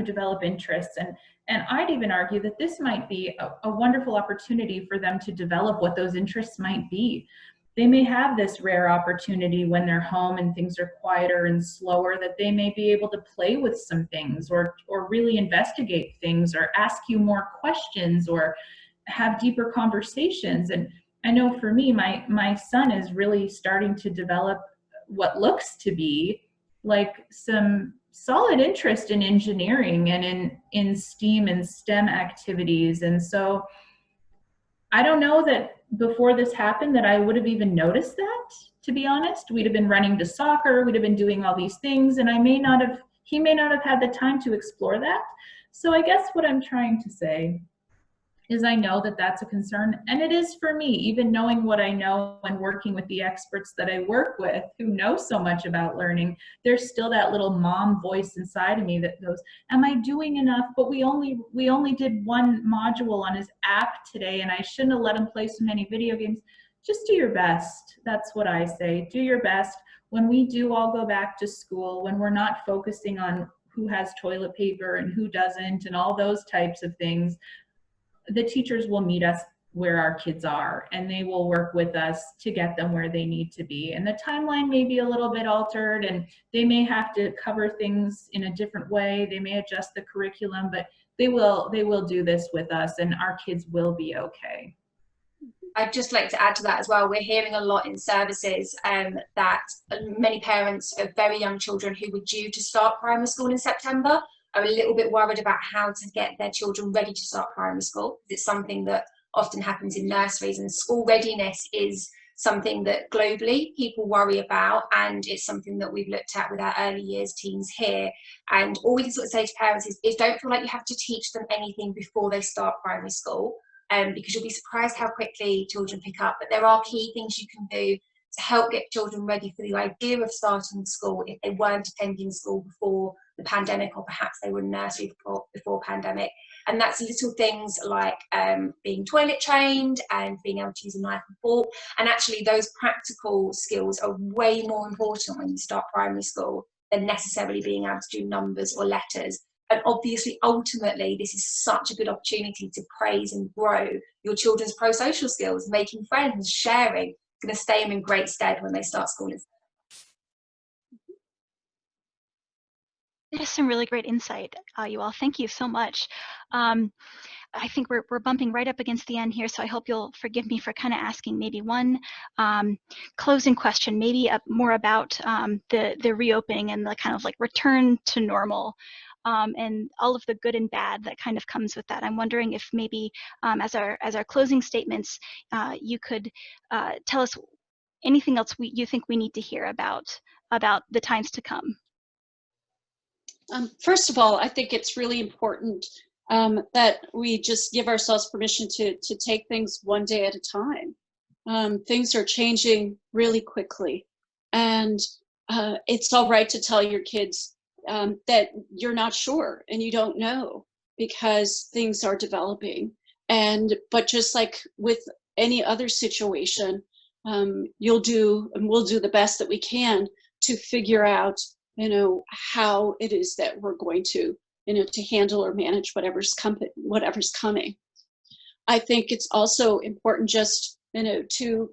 develop interests. And I'd even argue that this might be a wonderful opportunity for them to develop what those interests might be. They may have this rare opportunity when they're home and things are quieter and slower, that they may be able to play with some things, or really investigate things, or ask you more questions, or have deeper conversations. And I know for me, my son is really starting to develop what looks to be like some solid interest in engineering and in STEAM and STEM activities. And so I don't know that before this happened that I would have even noticed that, to be honest. We'd have been running to soccer, we'd have been doing all these things, and he may not have had the time to explore that. So I guess what I'm trying to say is I know that that's a concern, and it is for me, even knowing what I know and working with the experts that I work with who know so much about learning. There's still that little mom voice inside of me that goes, am I doing enough? But we only did one module on his app today, and I shouldn't have let him play so many video games. Just do your best. That's what I say. Do your best. When we do all go back to school, when we're not focusing on who has toilet paper and who doesn't and all those types of things, the teachers will meet us where our kids are, and they will work with us to get them where they need to be. And the timeline may be a little bit altered, and they may have to cover things in a different way. They may adjust the curriculum, but they will do this with us, and our kids will be okay. I'd just like to add to that as well. We're hearing a lot in services that many parents of very young children who were due to start primary school in September are a little bit worried about how to get their children ready to start primary school. It's something that often happens in nurseries, and school readiness is something that globally people worry about, and it's something that we've looked at with our early years teams here. And all we can sort of say to parents is don't feel like you have to teach them anything before they start primary school. Because you'll be surprised how quickly children pick up. But there are key things you can do to help get children ready for the idea of starting school if they weren't attending school before the pandemic, or perhaps they were in nursery before pandemic. And that's little things like being toilet trained and being able to use a knife and fork. And actually those practical skills are way more important when you start primary school than necessarily being able to do numbers or letters. And obviously, ultimately, this is such a good opportunity to praise and grow your children's pro-social skills, making friends, sharing. It's going to stay them in great stead when they start school. That is some really great insight, you all. Thank you so much. I think we're bumping right up against the end here, so I hope you'll forgive me for kind of asking maybe one closing question, maybe more about the reopening and the kind of like return to normal. And all of the good and bad that kind of comes with that. I'm wondering if maybe as our closing statements, you could tell us anything else you think we need to hear about the times to come. First of all, I think it's really important that we just give ourselves permission to take things one day at a time. Things are changing really quickly, and it's all right to tell your kids that you're not sure and you don't know, because things are developing. But just like with any other situation, we'll do the best that we can to figure out, how it is that we're going to, to handle or manage whatever's coming. I think it's also important just, to,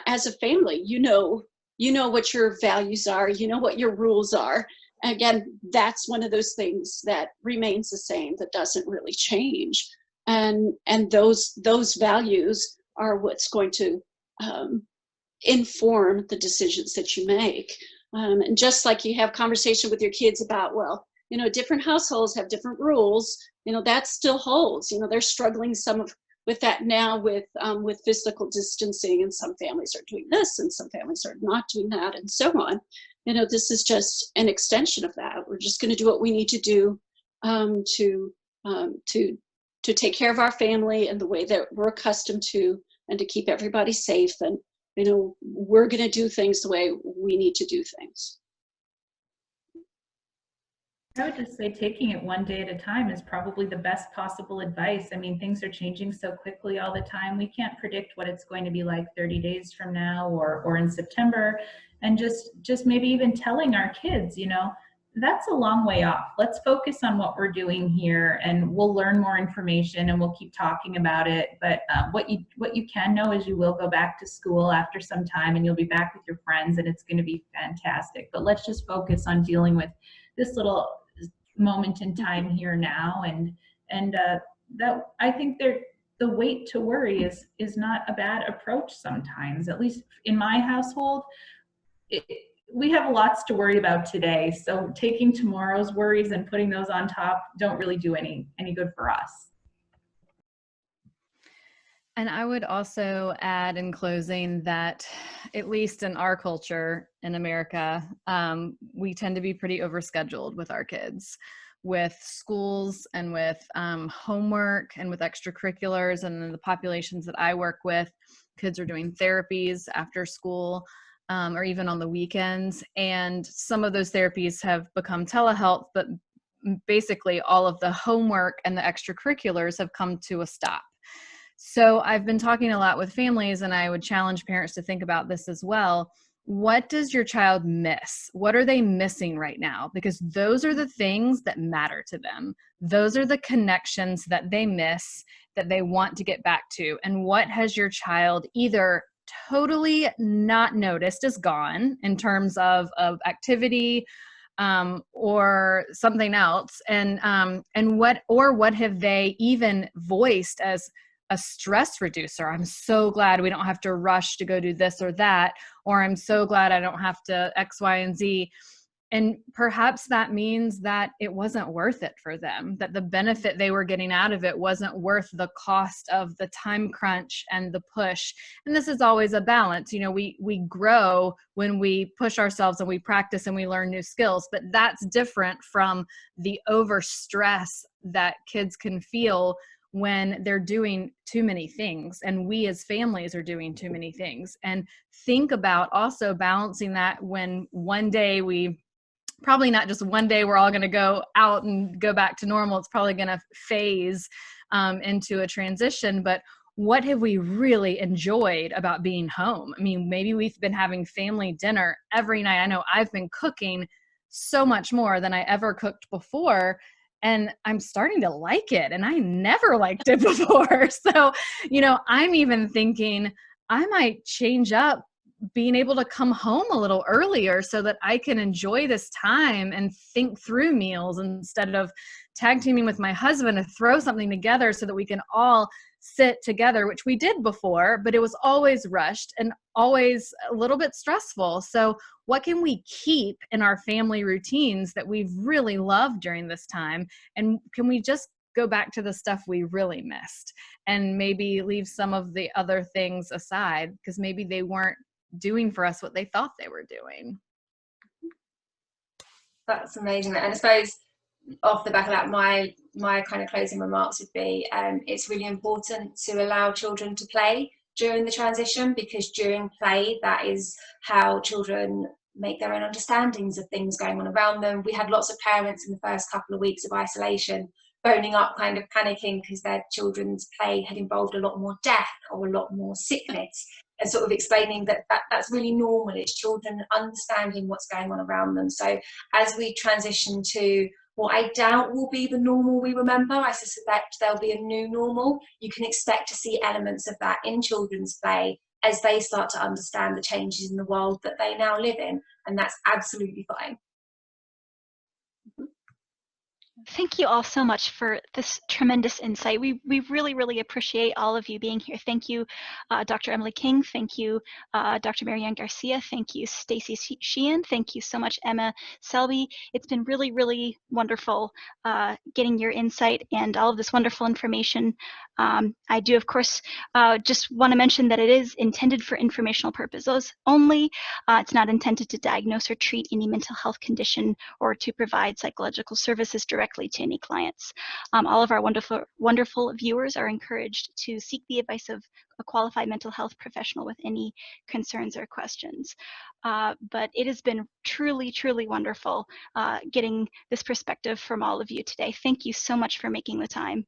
as a family, you know what your values are, what your rules are. Again, that's one of those things that remains the same, that doesn't really change. And those values are what's going to inform the decisions that you make. And just like you have conversation with your kids about, well, different households have different rules, that still holds. They're struggling with that now with physical distancing, and some families are doing this and some families are not doing that, and so on. This is just an extension of that. We're just going to do what we need to do to take care of our family in the way that we're accustomed to, and to keep everybody safe. And we're going to do things the way we need to do things. I would just say taking it one day at a time is probably the best possible advice. I mean, things are changing so quickly all the time. We can't predict what it's going to be like 30 days from now or in September. And just maybe even telling our kids, that's a long way off. Let's focus on what we're doing here, and we'll learn more information and we'll keep talking about it. But what you can know is you will go back to school after some time, and you'll be back with your friends, and it's going to be fantastic. But let's just focus on dealing with this little moment in time here now, and that I think the wait to worry is not a bad approach sometimes. At least in my household, we have lots to worry about today, so taking tomorrow's worries and putting those on top don't really do any good for us. And I would also add in closing that, at least in our culture in America, we tend to be pretty overscheduled with our kids. with schools and with homework and with extracurriculars. And then the populations that I work with, kids are doing therapies after school or even on the weekends. And some of those therapies have become telehealth, but basically all of the homework and the extracurriculars have come to a stop. So I've been talking a lot with families, and I would challenge parents to think about this as well. What does your child miss? What are they missing right now? Because those are the things that matter to them. Those are the connections that they miss, that they want to get back to. And what has your child either totally not noticed is gone in terms of activity or something else? And what have they even voiced as a stress reducer? I'm so glad we don't have to rush to go do this or that, or I'm so glad I don't have to X, Y, and Z. And perhaps that means that it wasn't worth it for them, that the benefit they were getting out of it wasn't worth the cost of the time crunch and the push. And this is always a balance. You know, we grow when we push ourselves and we practice and we learn new skills, but that's different from the overstress that kids can feel when they're doing too many things, and we as families are doing too many things. And think about also balancing that when one day probably not just one day we're all going to go out and go back to normal. It's probably going to phase into a transition. But what have we really enjoyed about being home? I mean, maybe we've been having family dinner every night. I know I've been cooking so much more than I ever cooked before, and I'm starting to like it, and I never liked it before. So, you know, I'm even thinking I might change up being able to come home a little earlier so that I can enjoy this time and think through meals instead of tag teaming with my husband to throw something together so that we can all sit together, which we did before, but it was always rushed and always a little bit stressful. So what can we keep in our family routines that we've really loved during this time? And can we just go back to the stuff we really missed and maybe leave some of the other things aside because maybe they weren't doing for us what they thought they were doing? That's amazing. And I suppose off the back of that, my kind of closing remarks would be it's really important to allow children to play during the transition, because during play, that is how children make their own understandings of things going on around them. We had lots of parents in the first couple of weeks of isolation phoning up, kind of panicking because their children's play had involved a lot more death or a lot more sickness, and sort of explaining that that's really normal. It's children understanding what's going on around them. So as we transition to what I doubt will be the normal we remember, I suspect there'll be a new normal. You can expect to see elements of that in children's play as they start to understand the changes in the world that they now live in, and that's absolutely fine. Thank you all so much for this tremendous insight. We really, really appreciate all of you being here. Thank you, Dr. Emily King. Thank you, Dr. Marianne Garcia. Thank you, Stacey Sheehan. Thank you so much, Emma Selby. It's been really, really wonderful getting your insight and all of this wonderful information. I do, of course, just want to mention that it is intended for informational purposes only. It's not intended to diagnose or treat any mental health condition or to provide psychological services directly to any clients. All of our wonderful viewers are encouraged to seek the advice of a qualified mental health professional with any concerns or questions. But it has been truly, truly wonderful getting this perspective from all of you today. Thank you so much for making the time.